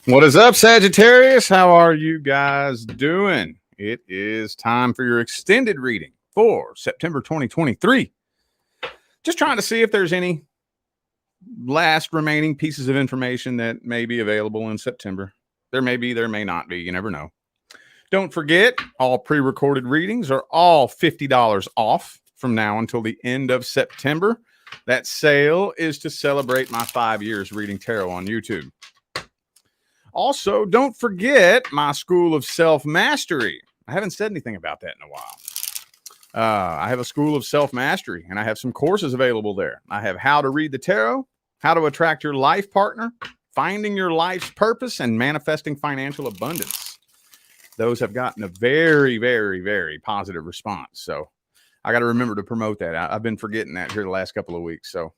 What is up, Sagittarius? How are you guys doing? It is time for your extended reading for September 2023. Just trying to see if there's any last remaining pieces of information that may be available in September. There may be, there may not be. You never know. Don't forget, all pre-recorded readings are all $50 off from now until the end of September. That sale is to celebrate my 5 years reading tarot on YouTube. Also, don't forget my School of Self-Mastery. I haven't said anything about that in a while. I have a School of Self-Mastery, and I have some courses available there. I have How to Read the Tarot, How to Attract Your Life Partner, Finding Your Life's Purpose, and Manifesting Financial Abundance. Those have gotten a very, very, very positive response. So I got to remember to promote that. I've been forgetting that here the last couple of weeks. So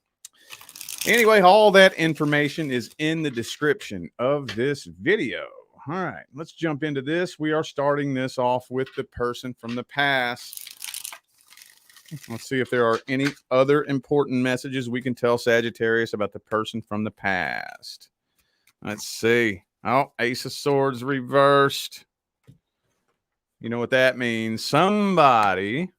anyway, all that information is in the description of this video. All right, let's jump into this. We are starting this off with the person from the past. Let's see if there are any other important messages we can tell Sagittarius about the person from the past. Let's see. Oh, Ace of Swords reversed. You know what that means? Somebody...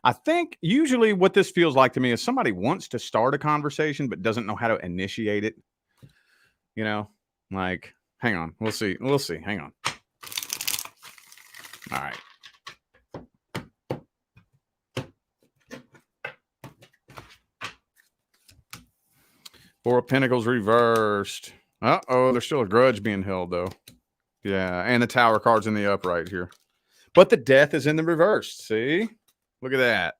I think usually what this feels like to me is somebody wants to start a conversation but doesn't know how to initiate it. You know, like, hang on. We'll see. We'll see. Hang on. All right. Four of Pentacles reversed. Uh-oh, there's still a grudge being held, though. Yeah, and the Tower card's in the upright here. But the Death is in the reverse. See? Look at that.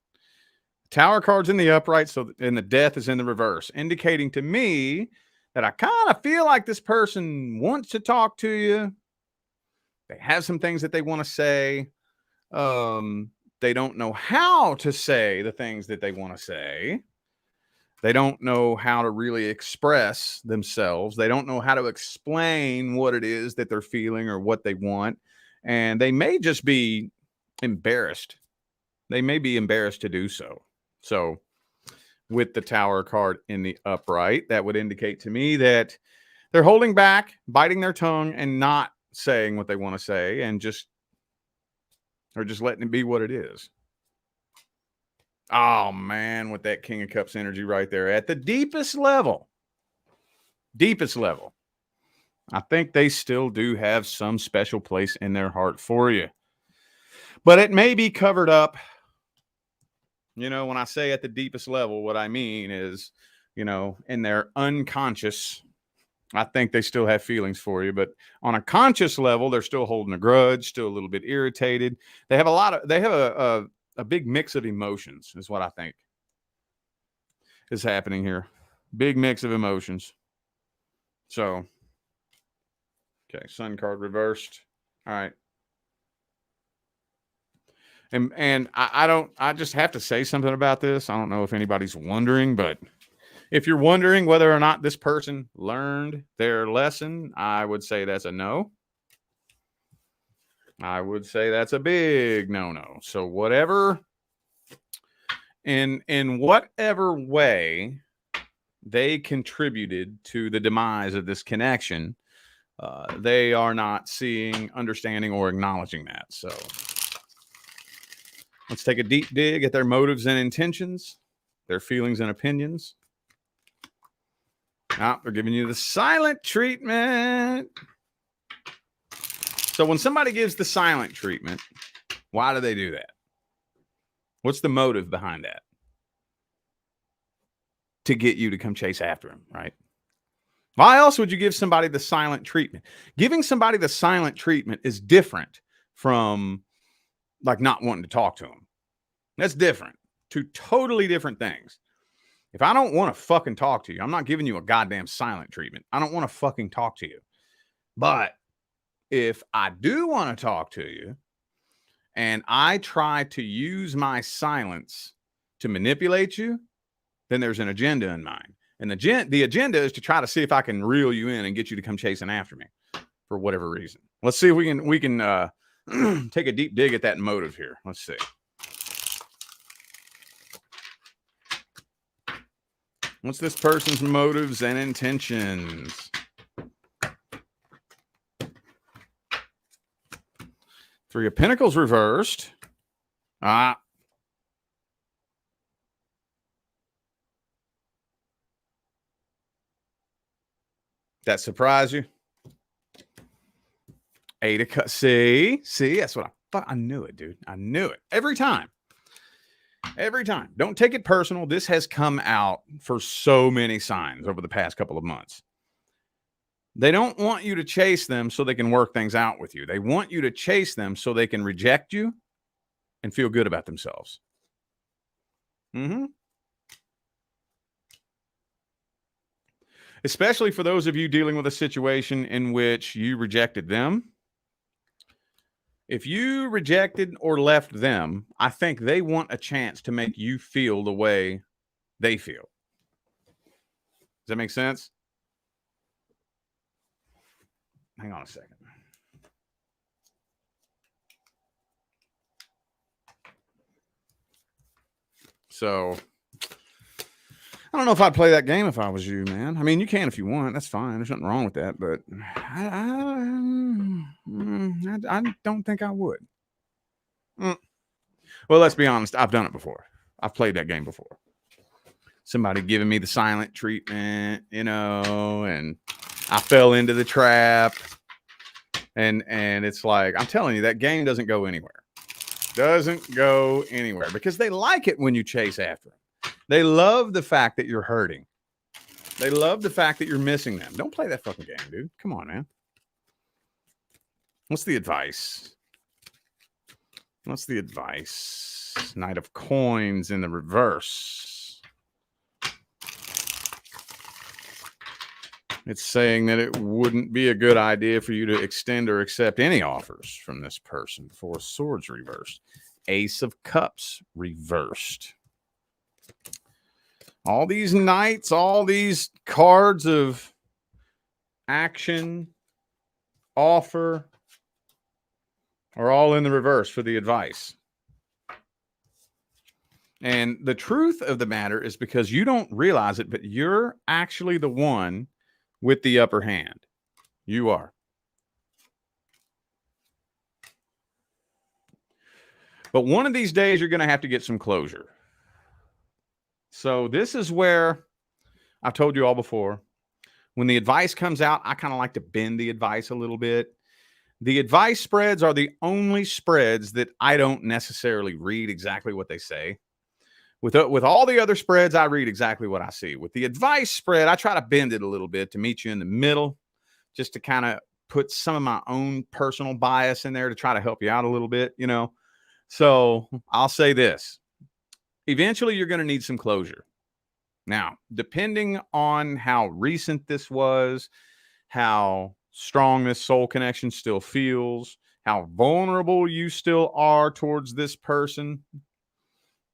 Tower card's in the upright, and the Death is in the reverse, indicating to me that I kind of feel like this person wants to talk to you. They have some things that they want to say. They don't know how to say the things that they want to say. They don't know how to really express themselves. They don't know how to explain what it is that they're feeling or what they want. And they may just be embarrassed. They may be embarrassed to do so. So with the Tower card in the upright, that would indicate to me that they're holding back, biting their tongue, and not saying what they want to say, and just letting it be what it is. Oh, man, with that King of Cups energy right there at the deepest level, I think they still do have some special place in their heart for you. But it may be covered up. You know, when I say at the deepest level, what I mean is, you know, in their unconscious, I think they still have feelings for you. But on a conscious level, they're still holding a grudge, still a little bit irritated. They have a big mix of emotions is what I think is happening here. Big mix of emotions. So, okay, Sun card reversed. All right. And I just have to say something about this. I don't know if anybody's wondering, but if you're wondering whether or not this person learned their lesson, I would say that's a no. I would say that's a big no-no. So whatever, in whatever way they contributed to the demise of this connection, they are not seeing, understanding, or acknowledging that. So let's take a deep dig at their motives and intentions, their feelings and opinions. They're giving you the silent treatment. So when somebody gives the silent treatment, why do they do that? What's the motive behind that? To get you to come chase after them, right? Why else would you give somebody the silent treatment? Giving somebody the silent treatment is different from like not wanting to talk to them. That's different. Two totally different things. If I don't want to fucking talk to you, I'm not giving you a goddamn silent treatment. I don't want to fucking talk to you. But if I do want to talk to you and I try to use my silence to manipulate you, then there's an agenda in mind. And the agenda is to try to see if I can reel you in and get you to come chasing after me for whatever reason. Let's see if we can take a deep dig at that motive here. Let's see. What's this person's motives and intentions? Three of Pentacles reversed. That surprised you? Eight of Cups. See, that's what I thought. I knew it, dude. I knew it. Every time. Don't take it personal. This has come out for so many signs over the past couple of months. They don't want you to chase them so they can work things out with you. They want you to chase them so they can reject you and feel good about themselves. Especially for those of you dealing with a situation in which you rejected them. If you rejected or left them, I think they want a chance to make you feel the way they feel. Does that make sense? Hang on a second. So, I don't know if I'd play that game if I was you, man. I mean, you can if you want. That's fine. There's nothing wrong with that. But I don't think I would. Well, let's be honest. I've done it before. I've played that game before. Somebody giving me the silent treatment, and I fell into the trap. And it's like, I'm telling you, that game doesn't go anywhere. Doesn't go anywhere because they like it when you chase after them. They love the fact that you're hurting. They love the fact that you're missing them. Don't play that fucking game, dude. Come on, man. What's the advice? Knight of Coins in the reverse. It's saying that it wouldn't be a good idea for you to extend or accept any offers from this person. Four of Swords reversed. Ace of Cups reversed. All these knights, all these cards of action, offer, are all in the reverse for the advice. And the truth of the matter is because you don't realize it, but you're actually the one with the upper hand. You are. But one of these days, you're going to have to get some closure. So this is where I've told you all before. When the advice comes out, I kind of like to bend the advice a little bit. The advice spreads are the only spreads that I don't necessarily read exactly what they say. With all the other spreads, I read exactly what I see. With the advice spread, I try to bend it a little bit to meet you in the middle, just to kind of put some of my own personal bias in there to try to help you out a little bit, So I'll say this. Eventually, you're going to need some closure. Now, depending on how recent this was, how strong this soul connection still feels, how vulnerable you still are towards this person,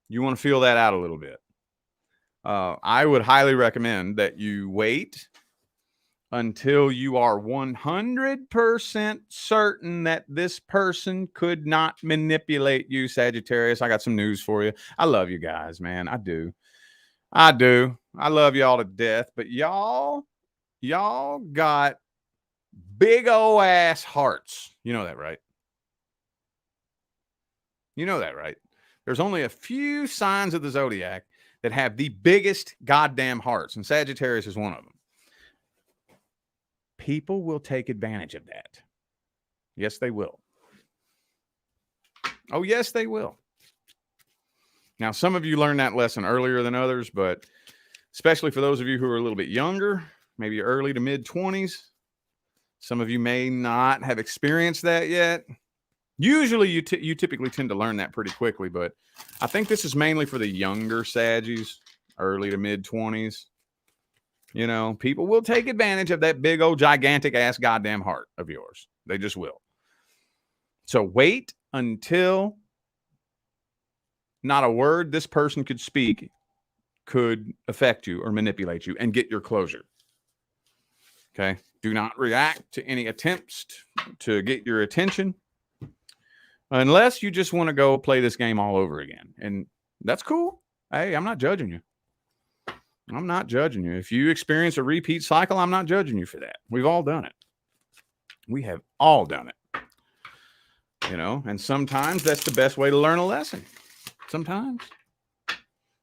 you want to feel that out a little bit. I would highly recommend that you wait until you are 100% certain that this person could not manipulate you, Sagittarius. I got some news for you. I love you guys, man. I do. I love y'all to death, but y'all got big old ass hearts. You know that, right? There's only a few signs of the zodiac that have the biggest goddamn hearts, and Sagittarius is one of them. People will take advantage of that. Yes, they will. Oh, yes, they will. Now, some of you learned that lesson earlier than others, but especially for those of you who are a little bit younger, maybe early to mid-20s, some of you may not have experienced that yet. Usually, you typically tend to learn that pretty quickly, but I think this is mainly for the younger Saggies, early to mid-20s. People will take advantage of that big old gigantic ass goddamn heart of yours. They just will. So wait until not a word this person could speak could affect you or manipulate you and get your closure. Okay? Do not react to any attempts to get your attention unless you just want to go play this game all over again. And that's cool. Hey, I'm not judging you. If you experience a repeat cycle, I'm not judging you for that. We've all done it. We have all done it. You know, and sometimes that's the best way to learn a lesson. Sometimes.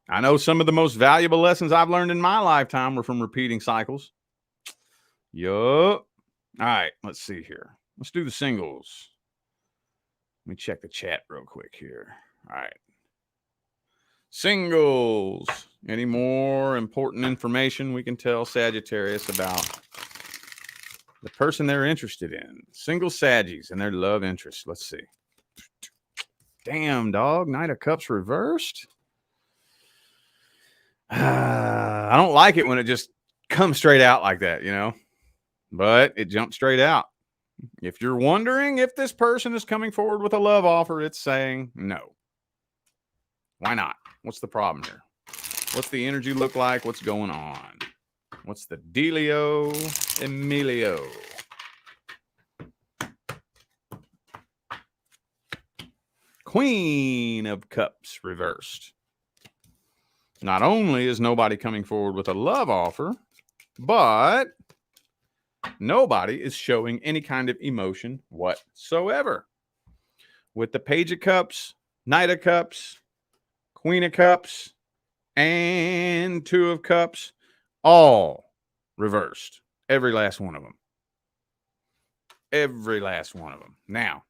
I know some of the most valuable lessons I've learned in my lifetime were from repeating cycles. Yup. All right, let's see here. Let's do the singles. Let me check the chat real quick here. All right. Singles. Any more important information we can tell Sagittarius about the person they're interested in? Single Saggies and their love interest. Let's see. Damn, dog. Knight of Cups reversed. I don't like it when it just comes straight out like that, you know, but it jumped straight out. If you're wondering if this person is coming forward with a love offer, it's saying no. Why not? What's the problem here? What's the energy look like? What's going on? What's the dealio, Emilio? Queen of Cups reversed. Not only is nobody coming forward with a love offer, but nobody is showing any kind of emotion whatsoever. With the Page of Cups, Knight of Cups, Queen of Cups, and Two of Cups, all reversed. Every last one of them. Every last one of them. Now,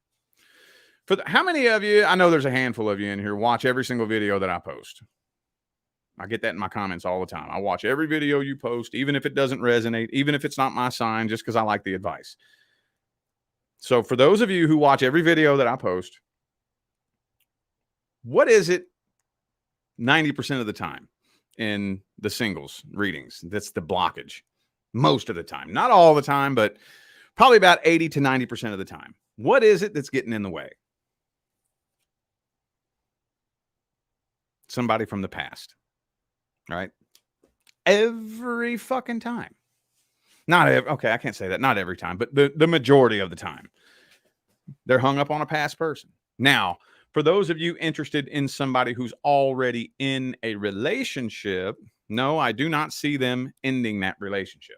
how many of you, I know there's a handful of you in here, watch every single video that I post. I get that in my comments all the time. I watch every video you post, even if it doesn't resonate, even if it's not my sign, just because I like the advice. So for those of you who watch every video that I post, what is it 90% of the time in the singles readings that's the blockage? Most of the time. Not all the time, but probably about 80 to 90% of the time. What is it that's getting in the way? Somebody from the past. Right? Every fucking time. Not every, okay, I can't say that. Not every time, but the majority of the time. They're hung up on a past person. Now, for those of you interested in somebody who's already in a relationship, no, I do not see them ending that relationship.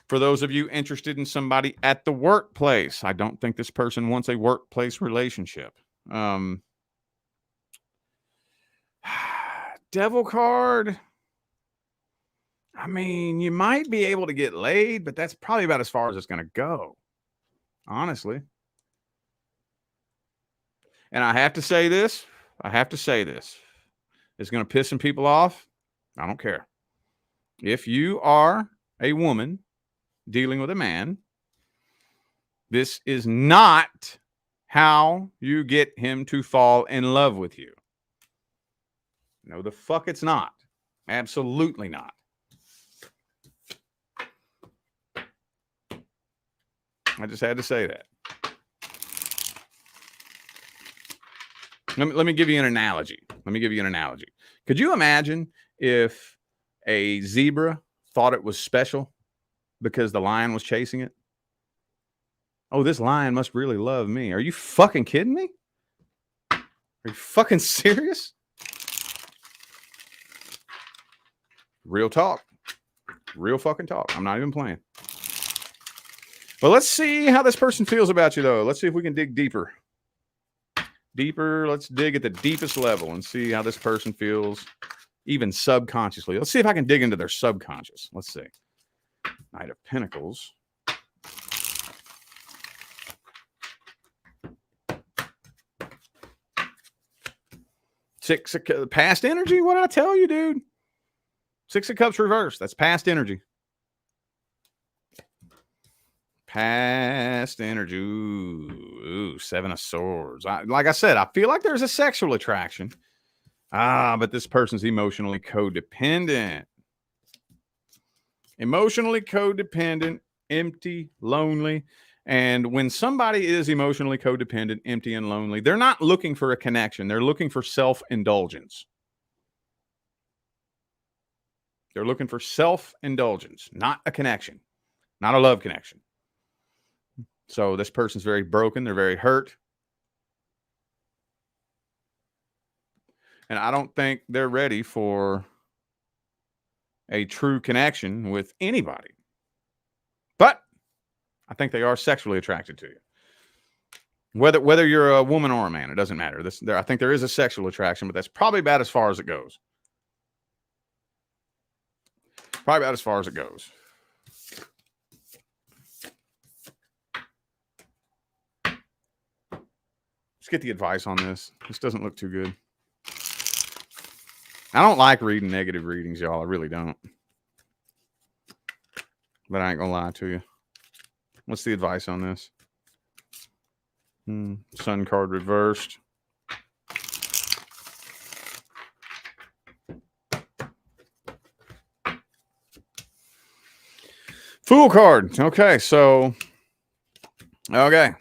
For those of you interested in somebody at the workplace, I don't think this person wants a workplace relationship. Devil card. I mean, you might be able to get laid, but that's probably about as far as it's going to go. Honestly. And I have to say this. It's going to piss some people off. I don't care. If you are a woman dealing with a man, this is not how you get him to fall in love with you. No, the fuck it's not. Absolutely not. I just had to say that. Let me give you an analogy. Could you imagine if a zebra thought it was special because the lion was chasing it? Oh, this lion must really love me. Are you fucking kidding me? Are you fucking serious? Real talk. Real fucking talk. I'm not even playing. But let's see how this person feels about you, though. Let's see if we can dig deeper. Let's dig at the deepest level and see how this person feels, even subconsciously. Let's see if I can dig into their subconscious. Let's see. Knight of Pentacles. Six of past energy? What did I tell you, dude? Six of Cups reversed. That's past energy. Past energy. Ooh, Seven of Swords. Like I said, I feel like there's a sexual attraction. But this person's emotionally codependent. Emotionally codependent, empty, lonely. And when somebody is emotionally codependent, empty, and lonely, they're not looking for a connection. They're looking for self-indulgence. They're looking for self-indulgence, not a connection, not a love connection. So this person's very broken. They're very hurt. And I don't think they're ready for a true connection with anybody. But I think they are sexually attracted to you. Whether you're a woman or a man, it doesn't matter. I think there is a sexual attraction, but that's probably about as far as it goes. Probably about as far as it goes. Let's get the advice on this. This doesn't look too good. I don't like reading negative readings, y'all. I really don't. But I ain't gonna lie to you. What's the advice on this? Sun card reversed. Fool card. Okay, so okay.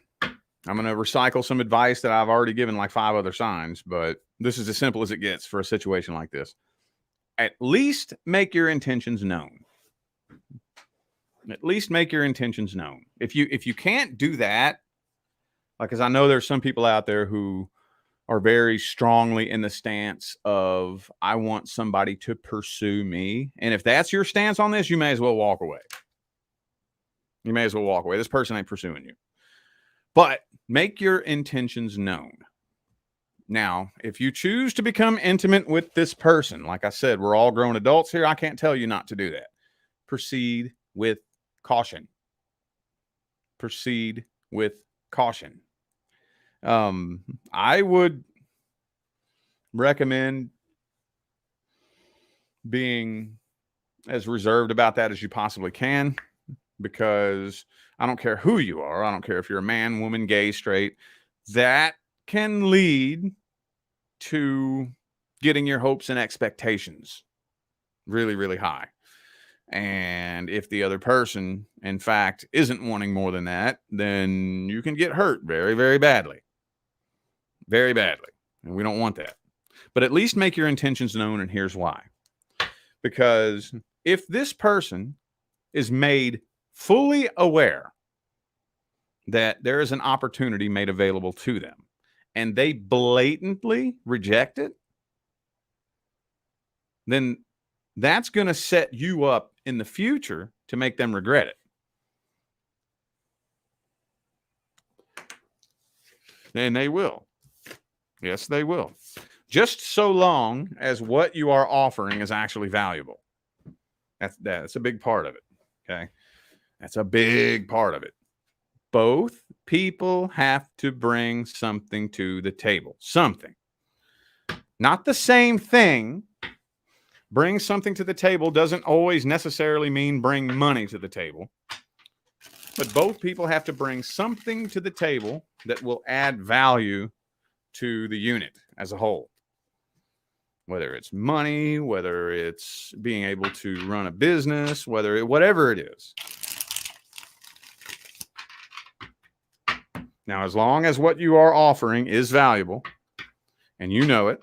I'm going to recycle some advice that I've already given like 5 other signs, but this is as simple as it gets for a situation like this. At least make your intentions known. At least make your intentions known. If you can't do that, like, because I know there's some people out there who are very strongly in the stance of, I want somebody to pursue me. And if that's your stance on this, you may as well walk away. You may as well walk away. This person ain't pursuing you. But make your intentions known. Now, if you choose to become intimate with this person, like I said, we're all grown adults here. I can't tell you not to do that. Proceed with caution. Proceed with caution. I would recommend being as reserved about that as you possibly can, because I don't care who you are. I don't care if you're a man, woman, gay, straight. That can lead to getting your hopes and expectations really, really high. And if the other person, in fact, isn't wanting more than that, then you can get hurt very, very badly. Very badly. And we don't want that. But at least make your intentions known, and here's why. Because if this person is made fully aware that there is an opportunity made available to them, and they blatantly reject it, then that's going to set you up in the future to make them regret it. And they will. Yes, they will. Just so long as what you are offering is actually valuable. That's a big part of it. Okay. That's a big part of it. Both people have to bring something to the table. Something. Not the same thing. Bring something to the table doesn't always necessarily mean bring money to the table. But both people have to bring something to the table that will add value to the unit as a whole. Whether it's money, whether it's being able to run a business, whatever it is. Now, as long as what you are offering is valuable, and you know it,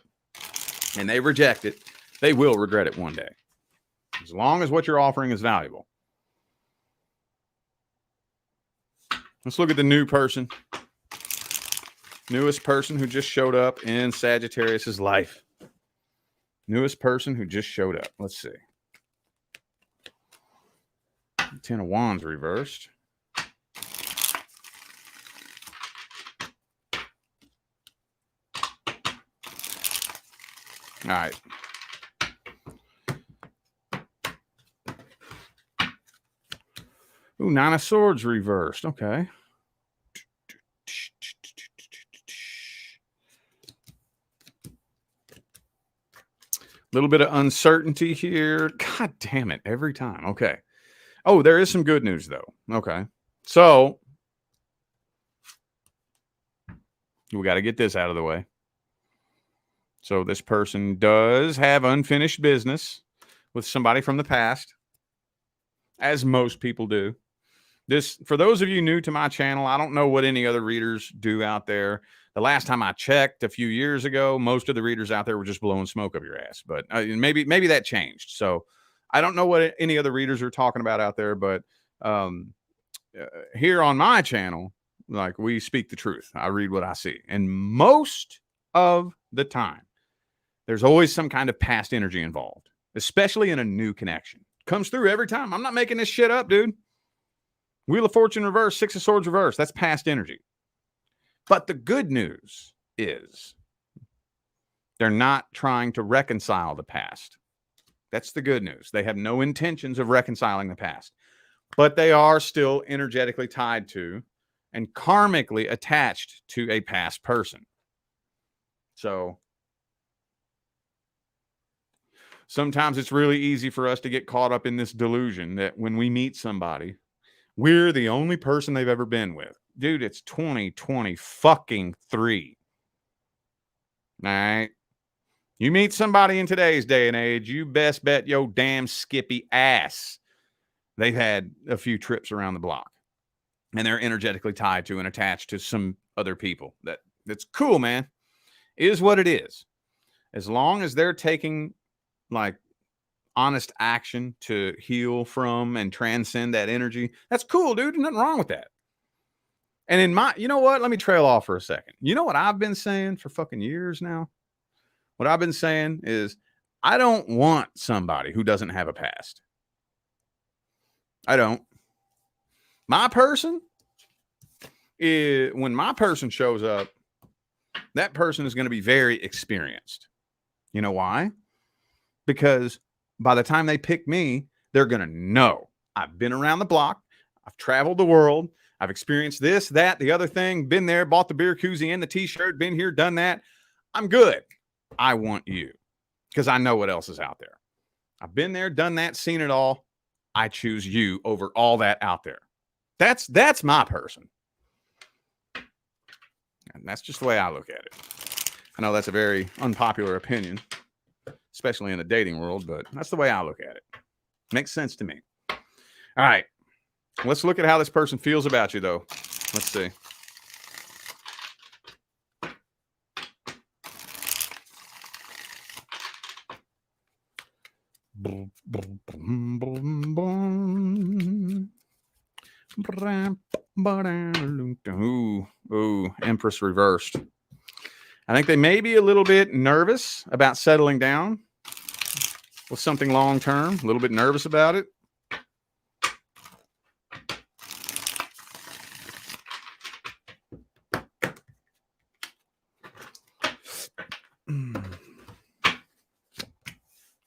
and they reject it, they will regret it one day. As long as what you're offering is valuable. Let's look at the new person. Newest person who just showed up in Sagittarius's life. Newest person who just showed up. Let's see. 10 of Wands reversed. All right. Ooh, 9 of Swords reversed. Okay. Little bit of uncertainty here. God damn it. Every time. Okay. Oh, there is some good news, though. Okay. So, we got to get this out of the way. So, this person does have unfinished business with somebody from the past, as most people do. This, for those of you new to my channel, I don't know what any other readers do out there. The last time I checked a few years ago, most of the readers out there were just blowing smoke up your ass. But maybe that changed. So I don't know what any other readers are talking about out there. But here on my channel, like, we speak the truth. I read what I see. And most of the time, there's always some kind of past energy involved, especially in a new connection. Comes through every time. I'm not making this shit up, dude. Wheel of Fortune reverse, Six of Swords reverse. That's past energy. But the good news is they're not trying to reconcile the past. That's the good news. They have no intentions of reconciling the past, but they are still energetically tied to and karmically attached to a past person. So sometimes it's really easy for us to get caught up in this delusion that when we meet somebody, we're the only person they've ever been with. Dude, it's 2020 fucking 3. All right. You meet somebody in today's day and age, you best bet your damn skippy ass they've had a few trips around the block. And they're energetically tied to and attached to some other people. That's cool, man. It is what it is. As long as they're taking like honest action to heal from and transcend that energy, that's cool, dude. Nothing wrong with that. And in my, you know what? Let me trail off for a second. You know what I've been saying for fucking years now? What I've been saying is I don't want somebody who doesn't have a past. I don't. My person is, when my person shows up, that person is going to be very experienced. You know why? Because by the time they pick me, they're going to know I've been around the block. I've traveled the world. I've experienced this, that, the other thing, been there, bought the beer koozie and the t-shirt, been here, done that. I'm good. I want you because I know what else is out there. I've been there, done that, seen it all. I choose you over all that out there. That's my person. And that's just the way I look at it. I know that's a very unpopular opinion, especially in the dating world, but that's the way I look at it. Makes sense to me. All right. Let's look at how this person feels about you, though. Let's see. Ooh, Empress reversed. I think they may be a little bit nervous about settling down with something long term, a little bit nervous about it.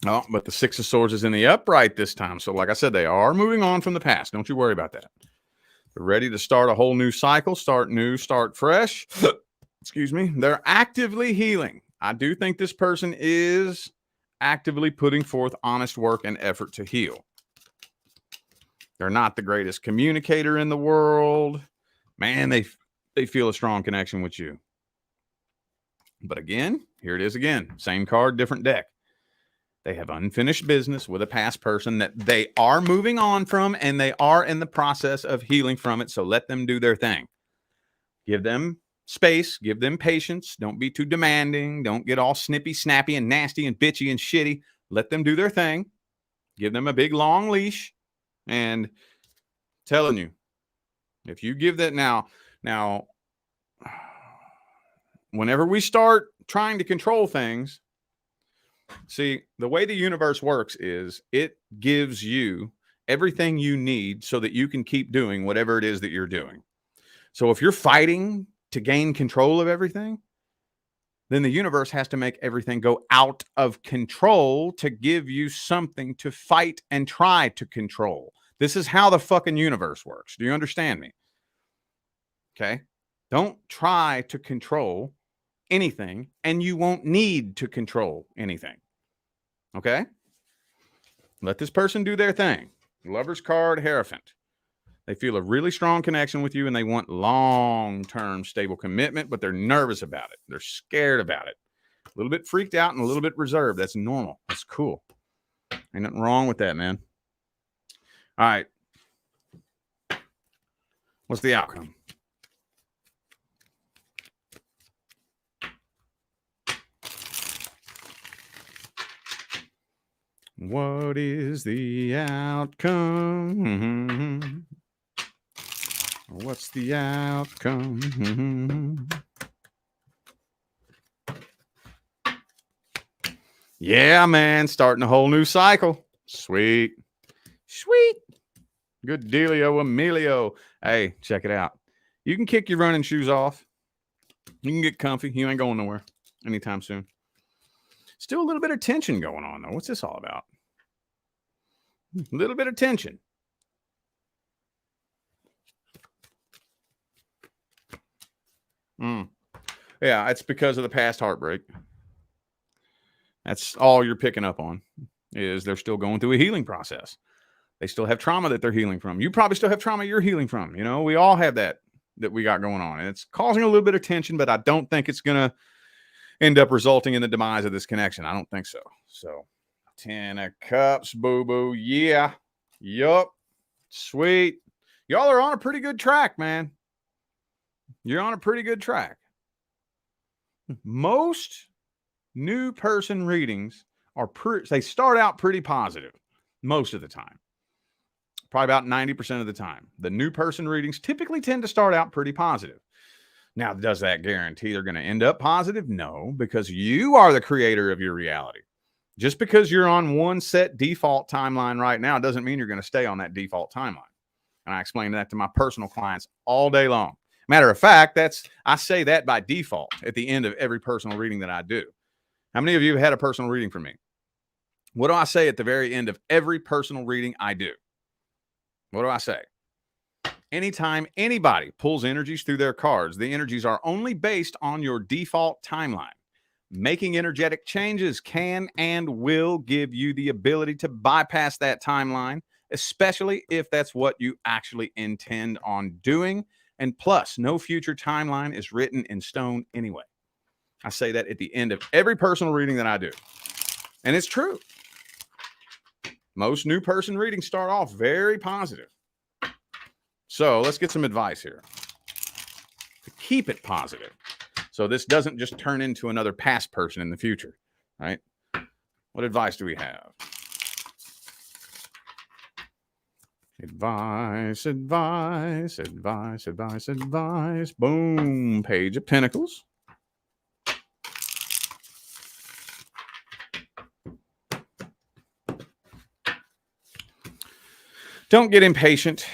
Oh, but the Six of Swords is in the upright this time. So like I said, they are moving on from the past. Don't you worry about that. They're ready to start a whole new cycle, start new, start fresh. Excuse me. They're actively healing. I do think this person is actively putting forth honest work and effort to heal. They're not the greatest communicator in the world. Man, they feel a strong connection with you. But again, here it is again. Same card, different deck. They have unfinished business with a past person that they are moving on from, and they are in the process of healing from it. So let them do their thing. Give them space. Give them patience. Don't be too demanding. Don't get all snippy, snappy, and nasty, and bitchy, and shitty. Let them do their thing. Give them a big, long leash. And telling you, if you give that now, whenever we start trying to control things, see, the way the universe works is it gives you everything you need so that you can keep doing whatever it is that you're doing. So if you're fighting to gain control of everything, then the universe has to make everything go out of control to give you something to fight and try to control. This is how the fucking universe works. Do you understand me? Okay. Don't try to control anything, and you won't need to control anything. Okay? Let this person do their thing. Lover's card, Hierophant. They feel a really strong connection with you, and they want long-term stable commitment, but they're nervous about it. They're scared about it. A little bit freaked out and a little bit reserved. That's normal. That's cool. Ain't nothing wrong with that, man. All right. What's the outcome? What is the outcome? What's the outcome? Yeah, man. Starting a whole new cycle. Sweet. Sweet. Good dealio, Emilio. Hey, check it out. You can kick your running shoes off. You can get comfy. You ain't going nowhere anytime soon. Still a little bit of tension going on, though. What's this all about? A little bit of tension. Yeah, it's because of the past heartbreak. That's all you're picking up on, is they're still going through a healing process. They still have trauma that they're healing from. You probably still have trauma you're healing from. You know, we all have that we got going on. And it's causing a little bit of tension, but I don't think it's going to end up resulting in the demise of this connection. I don't think so. So 10 of Cups, boo-boo. Yeah. Yup. Sweet. Y'all are on a pretty good track, man. You're on a pretty good track. Most new person readings they start out pretty positive most of the time. Probably about 90% of the time. The new person readings typically tend to start out pretty positive. Now, does that guarantee they're going to end up positive? No, because you are the creator of your reality. Just because you're on one set default timeline right now doesn't mean you're going to stay on that default timeline. And I explain that to my personal clients all day long. Matter of fact, I say that by default at the end of every personal reading that I do. How many of you have had a personal reading from me? What do I say at the very end of every personal reading I do? What do I say? Anytime anybody pulls energies through their cards, the energies are only based on your default timeline. Making energetic changes can and will give you the ability to bypass that timeline, especially if that's what you actually intend on doing. And plus, no future timeline is written in stone anyway. I say that at the end of every personal reading that I do. And it's true. Most new person readings start off very positive. So let's get some advice here to keep it positive, so this doesn't just turn into another past person in the future, right? What advice do we have? Advice, advice, advice, advice, advice. Boom. Page of Pentacles. Don't get impatient.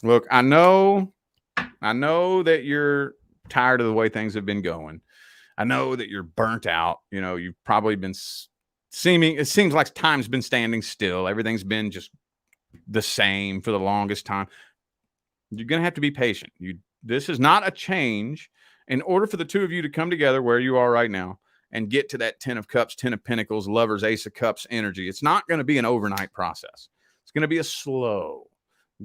Look, I know that you're tired of the way things have been going. I know that you're burnt out. You know, you've probably been it seems like time's been standing still. Everything's been just the same for the longest time. You're going to have to be patient. This is not a change. In order for the two of you to come together where you are right now and get to that 10 of Cups, 10 of Pentacles, Lovers, Ace of Cups energy, it's not going to be an overnight process. It's going to be a slow,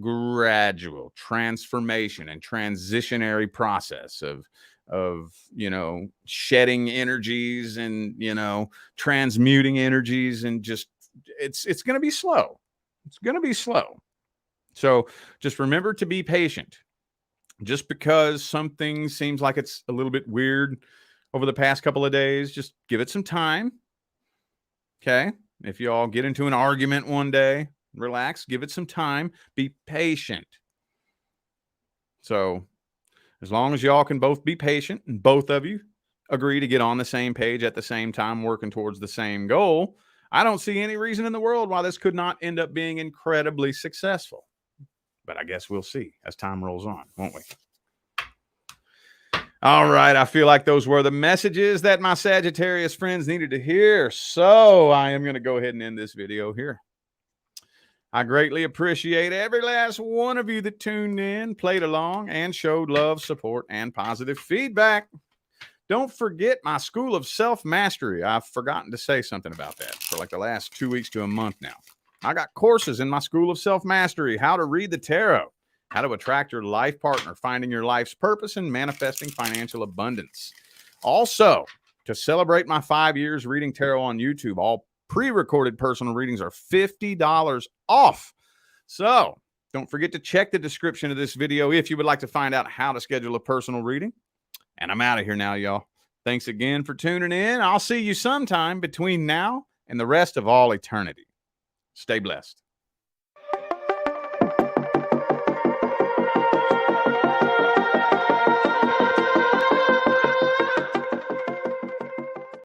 gradual transformation and transitionary process of shedding energies and transmuting energies, and just it's going to be slow. It's going to be slow. So just remember to be patient. Just because something seems like it's a little bit weird over the past couple of days, just give it some time. Okay? If you all get into an argument one day, relax, give it some time, be patient. So as long as y'all can both be patient and both of you agree to get on the same page at the same time, working towards the same goal, I don't see any reason in the world why this could not end up being incredibly successful. But I guess we'll see as time rolls on, won't we? All right. I feel like those were the messages that my Sagittarius friends needed to hear. So I am going to go ahead and end this video here. I greatly appreciate every last one of you that tuned in, played along, and showed love, support, and positive feedback. Don't forget my School of Self-Mastery. I've forgotten to say something about that for like the last 2 weeks to a month now. I got courses in my School of Self-Mastery: how to read the tarot, how to attract your life partner, finding your life's purpose, and manifesting financial abundance. Also, to celebrate my 5 years reading tarot on YouTube, all pre-recorded personal readings are $50 off. So don't forget to check the description of this video if you would like to find out how to schedule a personal reading. And I'm out of here now, y'all. Thanks again for tuning in. I'll see you sometime between now and the rest of all eternity. Stay blessed.